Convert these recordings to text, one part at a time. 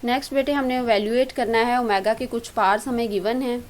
Next बेटे हमने evaluate करना है ओमेगा के कुछ पार्स हमें गिवन हैं।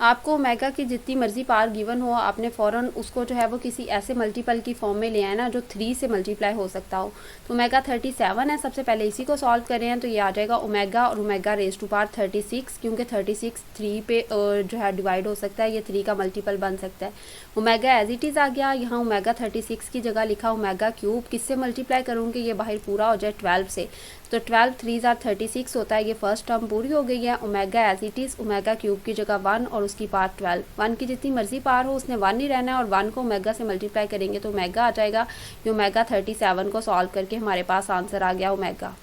आपको ओमेगा की जितनी मर्जी पार गिवन हो, आपने फ़ौरन उसको जो है वो किसी ऐसे मल्टीपल की फॉर्म में ले आए ना जो 3 से मल्टीप्लाई हो सकता हो। तो ओमेगा 37 है, सबसे पहले इसी को सॉल्व करें हैं तो ये आ जाएगा ओमेगा और ओमेगा रेज टू पावर 36, क्योंकि 36 3 पे जो है डिवाइड हो सकता है, ये 3 का मल्टीपल बन सकता है। ओमेगा एज इट इज़ आ गया, यहाँ ओमेगा 36 की जगह लिखा ओमेगा क्यूब, किससे मल्टीप्लाई करूँगी ये बाहर पूरा हो जाए 12 से, तो 12 3 आर 36 होता है। ये फर्स्ट टर्म पूरी हो गई है। Omega as it is omega cube की जगह 1 और उसकी पार 12, 1 की जितनी मर्जी पार हो उसने 1 ही रहना है और 1 को ओमेगा से मल्टीप्लाई करेंगे तो ओमेगा आ जाएगा। ये ओमेगा 37 को सॉल्व करके हमारे पास आंसर आ गया ओमेगा।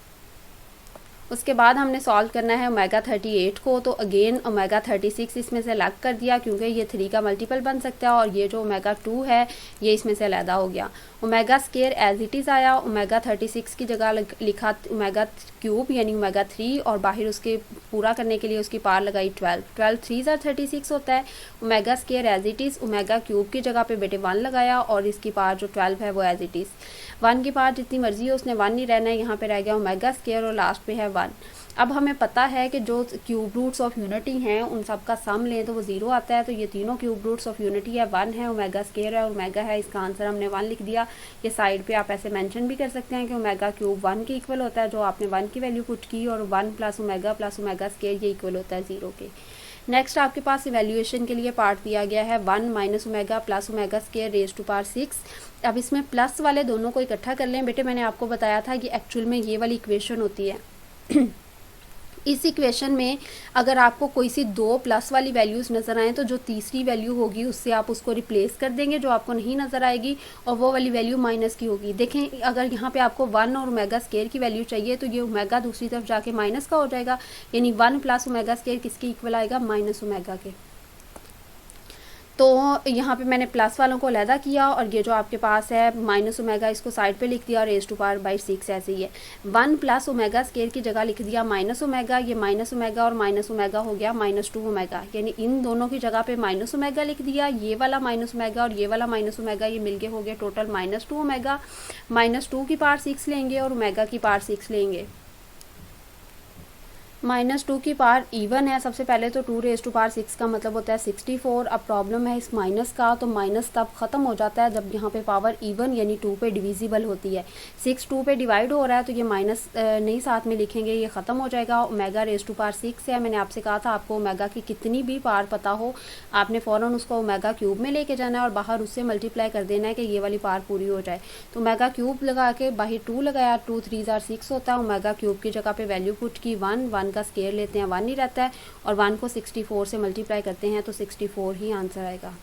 उसके बाद हमने सॉल्व करना है ओमेगा 38 को, तो अगेन ओमेगा 36 इसमें से अलग कर दिया क्योंकि ये 3 का मल्टीपल बन सकता है, और ये जो ओमेगा 2 है ये इसमें से अलहदा हो गया। Omega square as it is आया, ओमेगा 36 की जगह लिखा ओमेगा क्यूब यानी ओमेगा 3, और बाहर उसके पूरा करने के लिए उसकी पार लगाई 12, 12 3 आर 36 होता है। Omega square as it is omega cube की जगह पे बेटे 1 लगाया और इसकी पार जो 12 है वो एज इट इज़, 1 की पार जितनी मर्जी हो उसने 1 ही रहना है, यहाँ पे रह गया ओमेगा स्केयर और लास्ट पे है 1। अब हमें पता है कि जो क्यूब रूट्स ऑफ यूनिटी हैं उन सब का सम लें तो वो 0 आता है, तो ये तीनों क्यूब रूट्स ऑफ यूनिटी है, 1 है, ओमेगा स्केयर है, ओमेगा है, इसका आंसर हमने 1 लिख दिया। ये साइड पे आप ऐसे मेंशन भी कर सकते हैं कि ओमेगा क्यूब 1 के इक्वल होता है, जो आपने 1 की वैल्यू पुट की, और 1 प्लस ओमेगा स्केयर ये इक्वल होता है 0 के। नेक्स्ट आपके पास इवैल्यूएशन के लिए पार्ट दिया गया है 1 minus omega plus omega square raise to power 6। अब इसमें प्लस वाले दोनों को इकट्ठा कर लें। बेटे मैंने आपको बताया था कि एक्चुअल में ये वाली इक्वेशन होती है इस इक्वेशन में अगर आपको कोई सी 2 प्लस वाली वैल्यूज़ नज़र आएँ तो जो तीसरी वैल्यू होगी उससे आप उसको रिप्लेस कर देंगे, जो आपको नहीं नज़र आएगी, और वो वाली वैल्यू माइनस की होगी। देखें अगर यहाँ पे आपको 1 और ओमेगा स्केयर की वैल्यू चाहिए तो ये ओमेगा दूसरी तरफ जाके माइनस का हो जाएगा, यानी 1 प्लस ओमेगा स्केयर किसके इक्वल आएगा, माइनस ओमेगा के। तो यहाँ पे मैंने प्लस वालों को अलहदा किया और ये जो आपके पास है माइनस ओमेगा इसको साइड पे लिख दिया और रेज टू पावर बाई 6 ऐसे ही है। 1 प्लस ओमेगा स्केयर की जगह लिख दिया माइनस ओमेगा, ये माइनस ओमेगा और माइनस ओमेगा हो गया -2 ओमेगा, यानी इन दोनों की जगह पे माइनस ओमेगा लिख दिया। ये वाला माइनस ओमेगा और ये वाला माइनस ओमेगा ये मिलके हो गया टोटल -2 ओमेगा। -2 की पावर 6 लेंगे और ओमेगा की पावर 6 लेंगे। -2 की पावर इवन है, सबसे पहले तो 2 रेज टू पावर 6 का मतलब होता है 64। अब प्रॉब्लम है इस माइनस का, तो माइनस तब ख़त्म हो जाता है जब यहाँ पे पावर इवन यानी 2 पे डिविजिबल होती है। 6 2 पे डिवाइड हो रहा है तो ये माइनस नहीं साथ में लिखेंगे, ये ख़त्म हो जाएगा। ओमेगा रेज टू पावर 6 है, मैंने आपसे कहा था आपको ओमेगा की कितनी भी पावर पता हो आपने फ़ौरन उसको ओमेगा क्यूब में लेके जाना है और बाहर उससे मल्टीप्लाई कर देना है कि ये वाली पावर पूरी हो जाए। तो ओमेगा क्यूब लगा के बाहर 2 लगाया, 2 3 आर 6 होता है। ओमेगा क्यूब की जगह पे वैल्यू पुट की 1 का स्केयर लेते हैं 1 ही रहता है, और 1 को 64 से मल्टीप्लाई करते हैं तो 64 ही आंसर आएगा।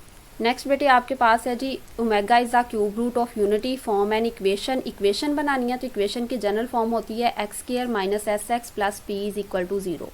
नेक्स्ट बेटे आपके पास है जी omega is the cube root of unity, form an equation बनानी है। तो इक्वेशन की जनरल फॉर्म होती है X square minus S X plus P is equal to 0।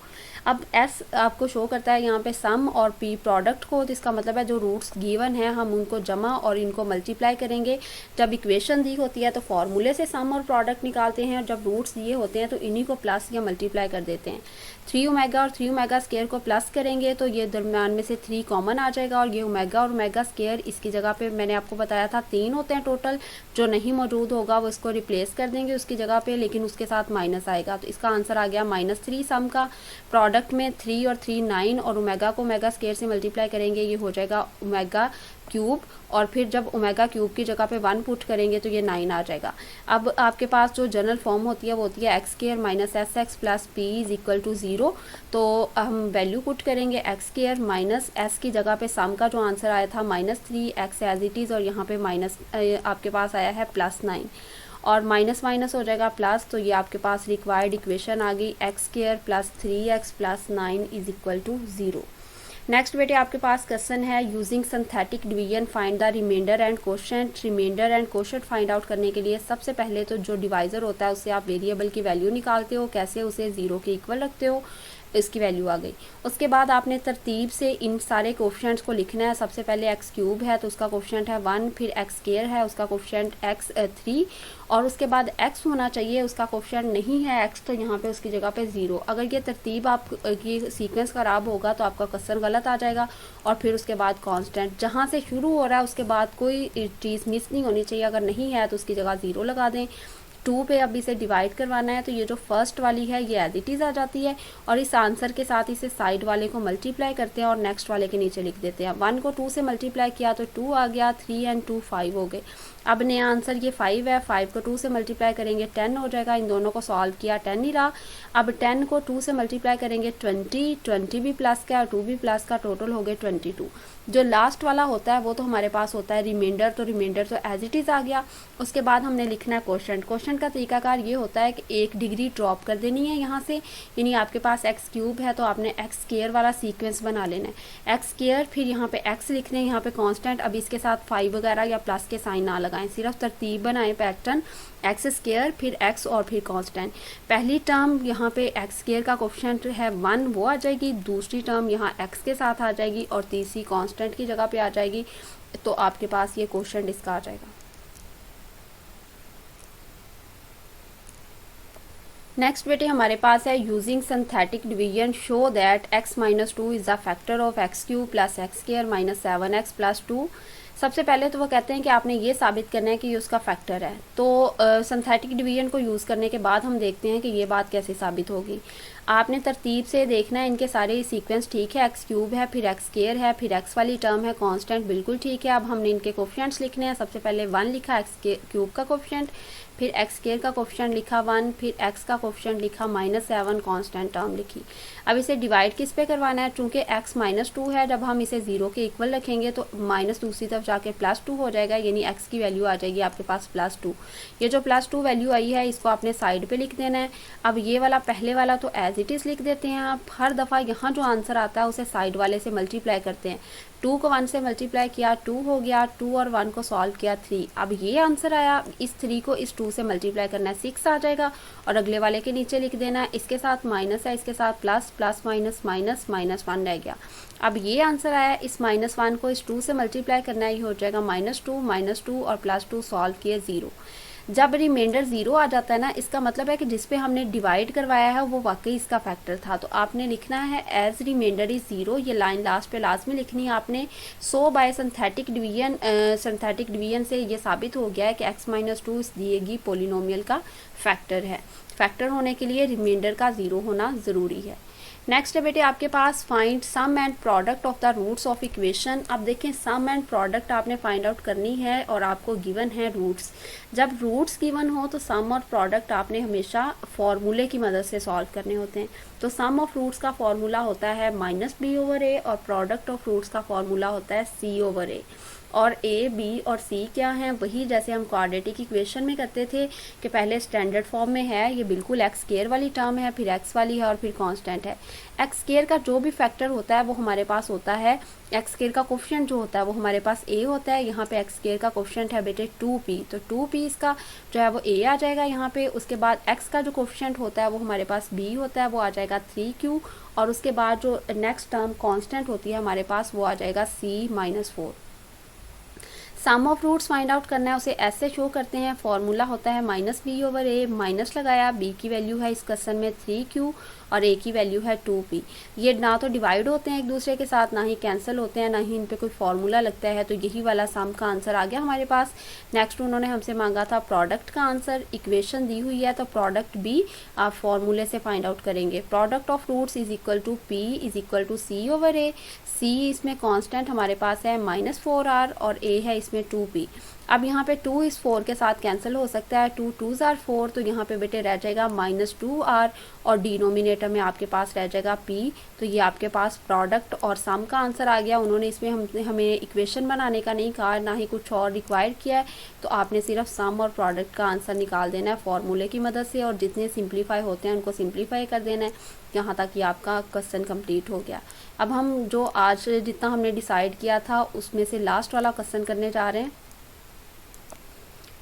अब एस आपको शो करता है यहाँ पे सम और पी प्रोडक्ट को, तो इसका मतलब है जो रूट्स गिवन है हम उनको जमा और इनको मल्टीप्लाई करेंगे। जब इक्वेशन दी होती है तो फॉर्मूले से सम और प्रोडक्ट निकालते हैं, और जब रूट्स दिए होते हैं तो इन्हीं को प्लस या मल्टीप्लाई कर देते हैं। 3 ओमेगा और 3 ओमेगा स्केयर को प्लस करेंगे तो ये दरम्यान में से 3 कॉमन आ जाएगा, और ये ओमेगा और ओमेगा स्केयर इसकी जगह पे मैंने आपको बताया था 3 होते हैं टोटल, जो नहीं मौजूद होगा वो इसको रिप्लेस कर देंगे उसकी जगह पे, लेकिन उसके साथ माइनस आएगा। तो इसका आंसर आ गया -3 सम का। प्रोडक्ट में 3 और 3 9, और ओमेगा को ओमेगा स्केयर से मल्टीप्लाई करेंगे ये हो जाएगा ओमेगा क्यूब, और फिर जब ओमेगा क्यूब की जगह पे 1 पुट करेंगे तो ये 9 आ जाएगा। अब आपके पास जो जनरल फॉर्म होती है वो होती है X square minus S X plus P is equal to 0। तो हम वैल्यू पुट करेंगे एक्स स्क्वायर माइनस एस की जगह पे सम का जो आंसर आया था -3 एक्स एज इट इज़, और यहाँ पे माइनस आपके पास आया है +9, और माइनस माइनस हो जाएगा प्लस, तो ये आपके पास रिक्वायर्ड इक्वेशन आ गई X square plus 3x plus 9 is equal to 0। Next बेटे आपके पास क्वेश्चन है using synthetic division find the remainder and quotient. Remainder and quotient find out करने के लिए सबसे पहले तो जो डिवाइज़र होता है उससे आप वेरिएबल की वैल्यू निकालते हो, कैसे उसे 0 के इक्वल रखते हो, इसकी वैल्यू आ गई। उसके बाद आपने तरतीब से इन सारे कोफिशिएंट्स को लिखना है। सबसे पहले एक्स क्यूब है तो उसका कोफिशिएंट है 1, फिर एक्स स्क्वायर है उसका कोफिशिएंट एक्स 3, और उसके बाद एक्स होना चाहिए, उसका कोफिशिएंट नहीं है एक्स, तो यहाँ पे उसकी जगह पे 0। अगर ये तरतीब आप ये सीक्वेंस खराब होगा तो आपका क्वेश्चन गलत आ जाएगा। और फिर उसके बाद कांस्टेंट जहाँ से शुरू हो रहा है उसके बाद कोई चीज़ मिस नहीं होनी चाहिए, अगर नहीं है तो उसकी जगह 0 लगा दें। 2 पे अब इसे डिवाइड करवाना है, तो ये जो फर्स्ट वाली है ये एज इट इज़ आ जाती है और इस आंसर के साथ इसे साइड वाले को मल्टीप्लाई करते हैं और नेक्स्ट वाले के नीचे लिख देते हैं। 1 को 2 से मल्टीप्लाई किया तो 2 आ गया, 3 एंड 2 5 हो गए। अब नया आंसर ये 5 है, 5 को 2 से मल्टीप्लाई करेंगे 10 हो जाएगा। इन दोनों को सॉल्व किया 10 ही रहा। अब 10 को 2 से मल्टीप्लाई करेंगे 20, 20 भी प्लस का और 2 भी प्लस का, टोटल हो गए 22। जो लास्ट वाला होता है वो तो हमारे पास होता है रिमाइंडर, तो रिमाइंडर तो एज इट इज़ आ गया। उसके बाद हमने लिखना है क्वोशंट। क्वोशंट का तरीकाकार ये होता है कि 1 डिग्री ड्रॉप कर देनी है यहाँ से, यानी आपके पास एक्स क्यूब है तो आपने एक्स स्क्वायर वाला सीक्वेंस बना लेना है। एक्स स्क्वायर, फिर यहाँ पे एक्स लिखने हैं, यहाँ पे कांस्टेंट। अब इसके साथ 5 वगैरह या प्लस के साइन ना लगाएं, सिर्फ तरतीब बनाएं पैटर्न, एक्स स्क्वायर फिर एक्स और फिर कांस्टेंट। पहली टर्म यहाँ पे एक्स स्क्वायर का कोफिशिएंट है 1, वो आ जाएगी। दूसरी टर्म यहाँ एक्स के साथ आ जाएगी और तीसरी कांस्टेंट की जगह पे आ जाएगी। तो आपके पास ये कोफिशिएंट इसका आ जाएगा। नेक्स्ट बेटे हमारे पास है using synthetic division show that x minus 2 is the factor of x cube plus x square minus 7x plus 2। सबसे पहले तो वो कहते हैं कि आपने ये साबित करना है कि ये उसका फैक्टर है। तो सिंथेटिक डिवीजन को यूज़ करने के बाद हम देखते हैं कि ये बात कैसे साबित होगी। आपने तरतीब से देखना है, इनके सारे सीक्वेंस ठीक है। एक्स क्यूब है, फिर एक्स स्क्वायर है, फिर एक्स वाली टर्म है, कांस्टेंट बिल्कुल ठीक है। अब हमने इनके कोफिशिएंट्स लिखने हैं। सबसे पहले 1 लिखा एक्स क्यूब का कोफिशिएंट, फिर एक्स स्क्वायर का कोफिशिएंट लिखा 1, फिर एक्स का कोफिशिएंट लिखा -7, कांस्टेंट टर्म लिखी। अब इसे डिवाइड किस पे करवाना है, चूंकि x -2 है, जब हम इसे 0 के इक्वल रखेंगे तो माइनस दूसरी तरफ जाके +2 हो जाएगा, यानी x की वैल्यू आ जाएगी आपके पास +2। ये जो +2 वैल्यू आई है इसको आपने साइड पे लिख देना है। अब ये वाला पहले वाला तो एज इट इज़ लिख देते हैं आप। हर दफ़ा यहाँ जो आंसर आता है उसे साइड वाले से मल्टीप्लाई करते हैं। 2 को 1 से मल्टीप्लाई किया 2 हो गया, 2 और 1 को सॉल्व किया 3। अब ये आंसर आया, इस 3 को इस 2 से मल्टीप्लाई करना है 6 आ जाएगा और अगले वाले के नीचे लिख देना है। इसके साथ माइनस है, इसके साथ प्लस, प्लस माइनस माइनस, -1 रह गया। अब ये आंसर आया, इस -1 को इस 2 से मल्टीप्लाई करना है, ये हो जाएगा -2 और +2 सॉल्व किए 0। जब रिमाइंडर 0 आ जाता है ना, इसका मतलब है कि जिस पे हमने डिवाइड करवाया है वो वाकई इसका फैक्टर था। तो आपने लिखना है एज रिमाइंडर इज 0, ये लाइन लास्ट पे लाजमी लिखनी है आपने। सो बाय सिंथेटिक डिवीजन से ये साबित हो गया है कि x -2 इस दिए गई पोलिनोमियल का फैक्टर है। फैक्टर होने के लिए रिमाइंडर का 0 होना ज़रूरी है। नेक्स्ट है बेटे आपके पास find sum and product of the roots of equation. अब देखें, सम एंड प्रोडक्ट आपने फाइंड आउट करनी है और आपको गिवन है रूट्स। जब रूट्स गिवन हो तो सम और प्रोडक्ट आपने हमेशा फॉर्मूले की मदद से सॉल्व करने होते हैं। तो सम ऑफ रूट्स का फॉर्मूला होता है -b/a और प्रोडक्ट ऑफ रूट्स का फॉर्मूला होता है c/a। और a, b और c क्या हैं, वही जैसे हम क्वाड्रेटिक इक्वेशन में करते थे कि पहले स्टैंडर्ड फॉर्म में है, ये बिल्कुल एक्स स्क्वायर वाली टर्म है, फिर एक्स वाली है और फिर कांस्टेंट है। एक्स स्क्वायर का जो भी फैक्टर होता है वो हमारे पास होता है, एक्स स्क्वायर का कोफिशिएंट जो होता है वो हमारे पास a होता है। यहाँ पे एक्स स्क्वायर का कोफिशिएंट है बेटे 2p, तो 2p इसका जो है वो a आ जाएगा यहाँ पे। उसके बाद x का जो कोफिशिएंट होता है वो हमारे पास b होता है, वो आ जाएगा 3q। और उसके बाद जो नेक्स्ट टर्म कांस्टेंट होती है हमारे पास वो आ जाएगा c-4। Sum of roots find out करना है, उसे ऐसे शो करते हैं। फॉर्मूला होता है -b/a, माइनस लगाया, b की वैल्यू है इस क्वेश्चन में 3q और a की वैल्यू है 2p। ये ना तो डिवाइड होते हैं एक दूसरे के साथ, ना ही कैंसिल होते हैं, ना ही इन पे कोई फॉर्मूला लगता है। तो यही वाला सम का आंसर आ गया हमारे पास। नेक्स्ट उन्होंने हमसे मांगा था प्रोडक्ट का आंसर। इक्वेशन दी हुई है तो प्रोडक्ट भी आप फॉर्मूले से फाइंड आउट करेंगे। Product of roots is equal to p is equal to c/a। c इसमें कांस्टेंट हमारे पास है -4r और a है इसमें 2p। अब यहाँ पे 2 इस 4 के साथ कैंसिल हो सकता है, 2 2s are 4, तो यहाँ पे बेटे रह जाएगा -2r और डिनोमिनेटर में आपके पास रह जाएगा p। तो ये आपके पास प्रोडक्ट और सम का आंसर आ गया। उन्होंने इसमें हमें इक्वेशन बनाने का नहीं कहा, ना ही कुछ और रिक्वायर किया है। तो आपने सिर्फ सम और प्रोडक्ट का आंसर निकाल देना है फॉर्मूले की मदद से, और जितने सिंप्लीफाई होते हैं उनको सिंप्लीफाई कर देना है। यहाँ तक कि आपका क्वेश्चन कंप्लीट हो गया। अब हम जो आज जितना हमने डिसाइड किया था उसमें से लास्ट वाला क्वेश्चन करने जा रहे हैं।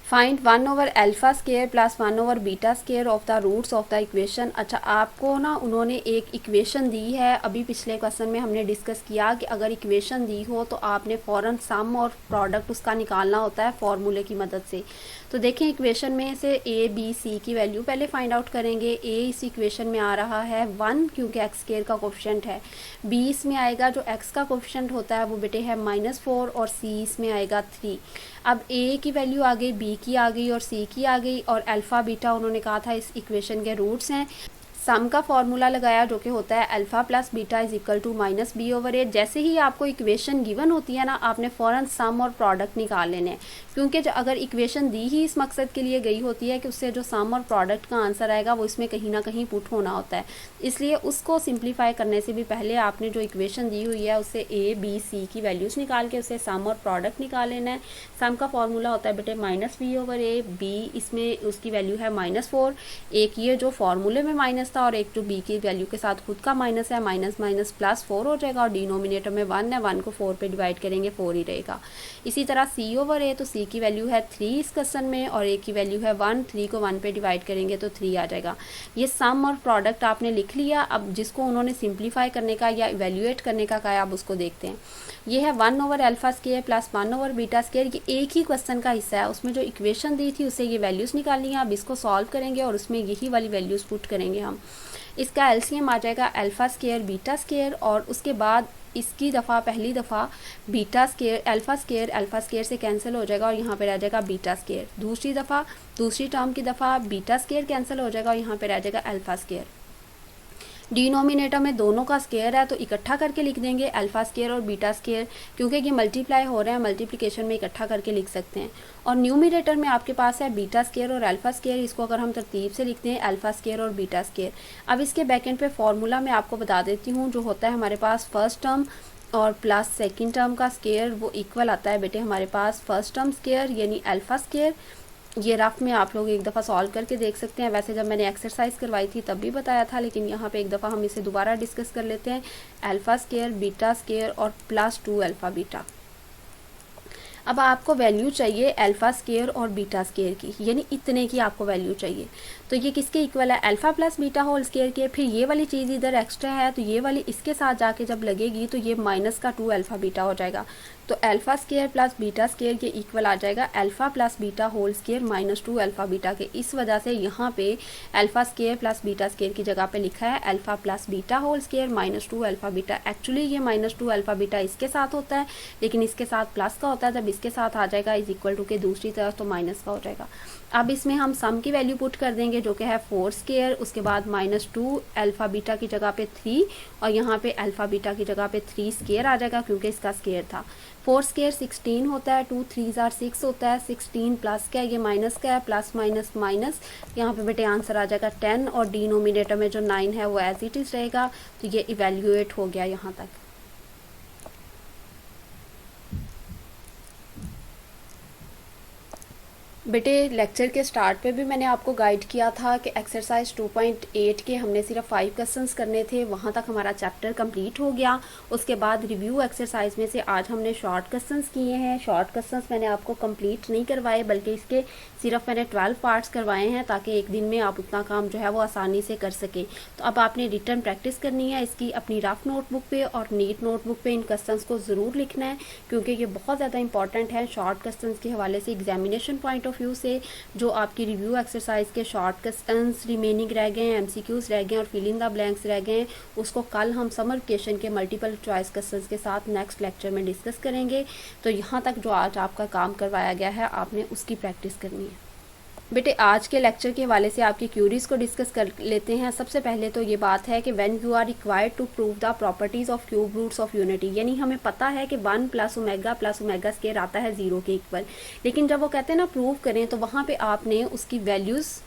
Find 1/α² plus 1/β² of the roots of the equation. अच्छा, आपको ना उन्होंने एक इक्वेशन दी है। अभी पिछले क्वेश्चन में हमने डिस्कस किया कि अगर इक्वेशन दी हो तो आपने फ़ौरन सम और प्रोडक्ट उसका निकालना होता है फॉर्मूले की मदद से। तो देखें इक्वेशन में से ए बी सी की वैल्यू पहले फाइंड आउट करेंगे। ए इस इक्वेशन में आ रहा है 1 क्योंकि एक्स स्क्वायर का कोफिशिएंट है। बी इसमें आएगा जो एक्स का कोफिशिएंट होता है वो बेटे है -4 और सी इसमें आएगा 3। अब ए की वैल्यू आ गई, बी की आ गई और सी की आ गई, और अल्फ़ा बीटा उन्होंने कहा था इस इक्वेशन के रूट्स हैं। सम का फॉर्मूला लगाया जो कि होता है alpha plus beta is equal to -b/a। जैसे ही आपको इक्वेशन गिवन होती है ना, आपने फ़ौरन सम और प्रोडक्ट निकाल लेने हैं, क्योंकि अगर इक्वेशन दी ही इस मकसद के लिए गई होती है कि उससे जो सम और प्रोडक्ट का आंसर आएगा वो इसमें कहीं ना कहीं पुट होना होता है। इसलिए उसको सिंप्लीफाई करने से भी पहले आपने जो इक्वेशन दी हुई है उससे ए बी सी की वैल्यूज़ निकाल के उससे सम और प्रोडक्ट निकाल लेना है। सम का फॉर्मूला होता है बेटे -b/a, बी इसमें उसकी वैल्यू है -4, एक ये जो फॉर्मूले में माइनस था और एक जो बी की वैल्यू के साथ खुद का माइनस है, माइनस माइनस +4 हो जाएगा, और डिनोमिनेटर में 1 है, 1 को 4 पे डिवाइड करेंगे 4 ही रहेगा। इसी तरह c/a, तो c की वैल्यू है 3 इस क्वेश्चन में और a की वैल्यू है 1, 3 को 1 पे डिवाइड करेंगे तो 3 आ जाएगा। ये सम और प्रोडक्ट आपने लिख लिया। अब जिसको उन्होंने सिंप्लीफाई करने का या इवेल्यूएट करने का कहा, अब उसको देखते हैं। ये है 1/α² प्लस 1/β²। ये एक ही क्वेश्चन का हिस्सा है, उसमें जो इक्वेशन दी थी उससे ये वैल्यूज़ निकालनी है। अब इसको सॉल्व करेंगे और उसमें यही वाली वैल्यूज़ पुट करेंगे हम। इसका एलसीएम आ जाएगा α² β² और उसके बाद इसकी दफ़ा पहली दफ़ा α² से कैंसिल हो जाएगा और यहाँ पे रह जाएगा β²। दूसरी दफ़ा दूसरी टर्म की दफ़ा β² कैंसिल हो जाएगा और यहाँ पे रह जाएगा α²। डिनोमिनेटर में दोनों का स्क्वायर है तो इकट्ठा करके लिख देंगे α² और β², क्योंकि ये मल्टीप्लाई हो रहे हैं, मल्टीप्लिकेशन में इकट्ठा करके लिख सकते हैं। और न्यूमिनेटर में आपके पास है β² और α², इसको अगर हम तरतीब से लिखते हैं α² और β²। अब इसके बैकेंड पे फॉर्मूला मैं आपको बता देती हूँ, जो होता है हमारे पास फर्स्ट टर्म और प्लस सेकेंड टर्म का स्क्वायर वो इक्वल आता है बेटे हमारे पास फर्स्ट टर्म स्क्वायर यानी α²। ये रफ में आप लोग एक दफ़ा सॉल्व करके देख सकते हैं। वैसे जब मैंने एक्सरसाइज करवाई थी तब भी बताया था, लेकिन यहाँ पे एक दफ़ा हम इसे दोबारा डिस्कस कर लेते हैं। α² β² और +2 α बीटा। अब आपको वैल्यू चाहिए α² और β² की, यानी इतने की आपको वैल्यू चाहिए। तो ये किसके इक्वल है? α + β² के। फिर ये वाली चीज़ इधर एक्स्ट्रा है तो ये वाली इसके साथ जाके जब लगेगी तो ये -2 α बीटा हो जाएगा। तो α² + β² के इक्वल आ जाएगा α + β² -2 α बीटा के। इस वजह से यहाँ पे α² + β² की जगह पे लिखा है α + β² -2 α बीटा। एक्चुअली ये -2 α बीटा इसके साथ होता है, लेकिन इसके साथ प्लस का होता है। जब इसके साथ आ जाएगा इज इक्वल टू के दूसरी तरफ तो माइनस का हो जाएगा। अब इसमें हम सम की वैल्यू पुट कर देंगे जो कि है 4², उसके बाद -2 α बीटा की जगह पे 3 और यहाँ पे α बीटा की जगह पे 3² आ जाएगा क्योंकि इसका स्क्वायर था। 4² 16 होता है, 2 3 6 होता है, 16 प्लस का है, ये माइनस का है, प्लस माइनस माइनस, यहाँ पे बेटे आंसर आ जाएगा 10 और डिनोमिनेटर में जो 9 है वो एज इट इज़ रहेगा। तो ये इवेल्यूएट हो गया यहाँ तक। बेटे लेक्चर के स्टार्ट पे भी मैंने आपको गाइड किया था कि एक्सरसाइज 2.8 के हमने सिर्फ 5 क्वेश्चंस करने थे, वहाँ तक हमारा चैप्टर कंप्लीट हो गया। उसके बाद रिव्यू एक्सरसाइज में से आज हमने शॉर्ट क्वेश्चंस किए हैं। शॉर्ट क्वेश्चंस मैंने आपको कंप्लीट नहीं करवाए, बल्कि इसके सिर्फ मैंने 12 पार्ट्स करवाए हैं ताकि एक दिन में आप उतना काम जो है वो आसानी से कर सकें। तो अब आपने रिटर्न प्रैक्टिस करनी है इसकी अपनी रफ नोटबुक पे और नीट नोटबुक पे इन क्वेश्चंस को ज़रूर लिखना है, क्योंकि ये बहुत ज़्यादा इंपॉर्टेंट है शॉर्ट क्वेश्चंस के हवाले से एग्जामिनेशन पॉइंट ऑफ व्यू से। जो आपकी रिव्यू एक्सरसाइज के शॉर्ट क्वेश्चंस रिमेनिंग रह गए हैं, एमसीक्यूज रह गए हैं और फिल इन द ब्लैंक्स रह गए हैं, उसको कल हम समर वेकेशन के मल्टीपल चॉइस क्वेश्चंस के साथ नेक्स्ट लेक्चर में डिस्कस करेंगे। तो यहाँ तक जो आज आपका काम करवाया गया है आपने उसकी प्रैक्टिस करनी है। बेटे आज के लेक्चर के हवाले से आपकी क्यूरीज को डिस्कस कर लेते हैं। सबसे पहले तो ये बात है कि when you are required to prove the properties of cube roots of unity, यानी हमें पता है कि 1 + ω आता है 0 के इक्वल, लेकिन जब वो कहते हैं ना प्रूव करें तो वहाँ पे आपने उसकी वैल्यूज़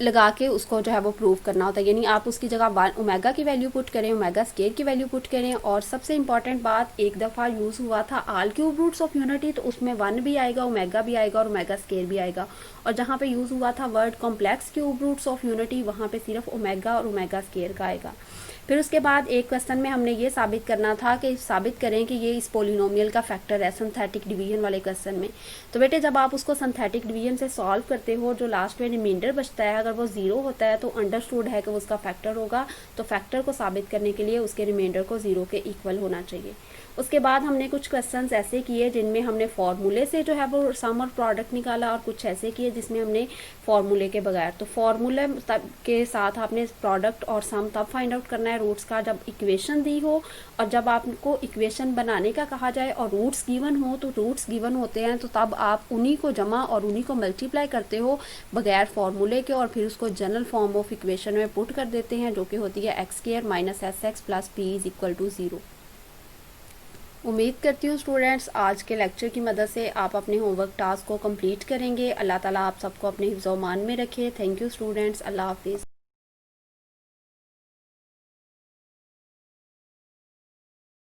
लगा के उसको जो है वो प्रूव करना होता है। यानी आप उसकी जगह ओमेगा की वैल्यू पुट करें, ω² की वैल्यू पुट करें। और सबसे इंपॉर्टेंट बात, एक दफ़ा यूज़ हुआ था all cube roots of unity, तो उसमें 1 भी आएगा, ओमेगा भी आएगा और ω² भी आएगा। और जहाँ पे यूज़ हुआ था word complex cube roots of unity, वहाँ पे सिर्फ ओमेगा और ω² का आएगा। फिर उसके बाद एक क्वेश्चन में हमने ये साबित करना था कि साबित करें कि ये इस पोलिनोमियल का फैक्टर है, सिंथेटिक डिवीजन वाले क्वेश्चन में। तो बेटे जब आप उसको सिंथेटिक डिवीजन से सॉल्व करते हो, जो लास्ट में रिमाइंडर बचता है अगर वो 0 होता है तो अंडरस्टूड है कि वो उसका फैक्टर होगा। तो फैक्टर को साबित करने के लिए उसके रिमाइंडर को 0 के इक्वल होना चाहिए। उसके बाद हमने कुछ क्वेश्चंस ऐसे किए जिनमें हमने फॉर्मूले से जो है वो सम और प्रोडक्ट निकाला, और कुछ ऐसे किए जिसमें हमने फॉर्मूले के बगैर। तो फॉर्मूले के साथ आपने प्रोडक्ट और सम तब फाइंड आउट करना है रूट्स का जब इक्वेशन दी हो, और जब आपको इक्वेशन बनाने का कहा जाए और रूट्स गिवन हो, तो रूट्स गिवन होते हैं तो तब आप उन्हीं को जमा और उन्हीं को मल्टीप्लाई करते हो बगैर फॉर्मूले के, और फिर उसको जनरल फॉर्म ऑफ इक्वेशन में पुट कर देते हैं, जो कि होती है x² - sx + p = 0। उम्मीद करती हूँ स्टूडेंट्स आज के लेक्चर की मदद से आप अपने होमवर्क टास्क को कंप्लीट करेंगे। अल्लाह ताला आप सबको अपने हिफ्ज़-ओ-मान में रखे। Thank you students. अल्लाह हाफिज़।